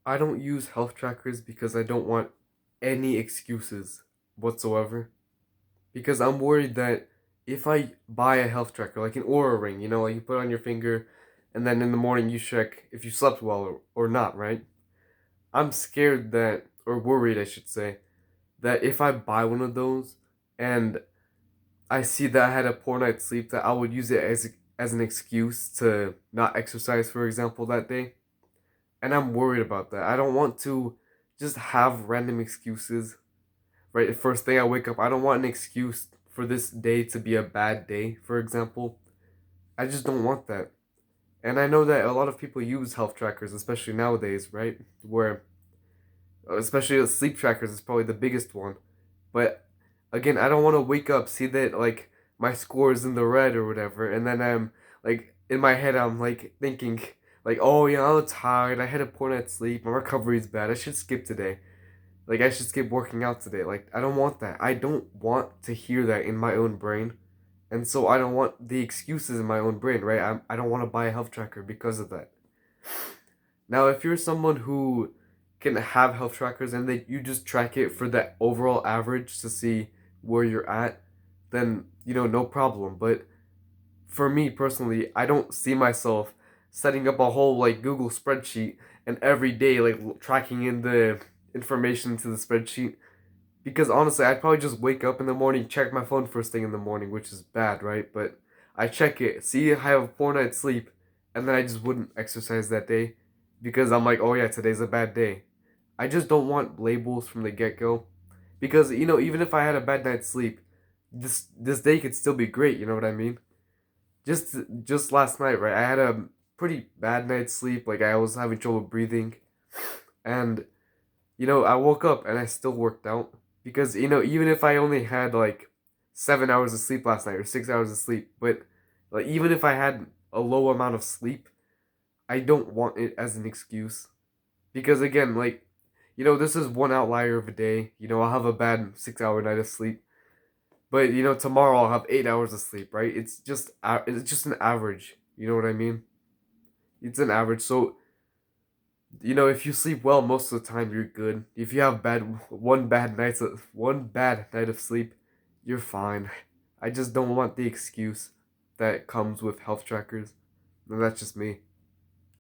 I don't use health trackers because I don't want any excuses whatsoever. Because I'm worried that if I buy a health tracker, like an Aura ring, like you put on your finger, and then in the morning you check if you slept well or not, right? I'm scared that, or worried, I should say, that if I buy one of those and I see that I had a poor night's sleep, that I would use it as an excuse to not exercise, for example, that day. And I'm worried about that. I don't want to just have random excuses, right? The first thing I wake up, I don't want an excuse for this day to be a bad day, for example. I just don't want that. And I know that a lot of people use health trackers, especially nowadays, right? Where, especially the sleep trackers is probably the biggest one. But again, I don't want to wake up, see that like my score is in the red or whatever, and then I'm like in my head I'm like thinking like, oh yeah, I'm tired. I had a poor night's sleep. My recovery is bad. I should skip today. Like I should skip working out today. Like I don't want that. I don't want to hear that in my own brain. And so I don't want the excuses in my own brain, right? I don't want to buy a health tracker because of that. Now, if you're someone who can have health trackers and that you just track it for the overall average to see where you're at, then no problem. But for me personally, I don't see myself setting up a whole like Google spreadsheet and every day like tracking in the information to the spreadsheet because honestly, I'd probably just wake up in the morning, check my phone first thing in the morning, which is bad, right? But I check it, see I have a poor night's sleep, and then I just wouldn't exercise that day because I'm like, oh yeah, today's a bad day. I just don't want labels from the get go because even if I had a bad night's sleep, this day could still be great. You know what I mean? Just last night, right? I had a pretty bad night's sleep. Like I was having trouble breathing, and I woke up and I still worked out because even if I only had like 7 hours of sleep last night or 6 hours of sleep, but like even if I had a low amount of sleep, I don't want it as an excuse because again, like this is one outlier of a day. I'll have a bad 6 hour night of sleep, but tomorrow I'll have 8 hours of sleep. Right? It's just an average. You know what I mean? It's an average. So if you sleep well most of the time, you're good. If you have one bad night of sleep, you're fine. I just don't want the excuse that comes with health trackers. And that's just me.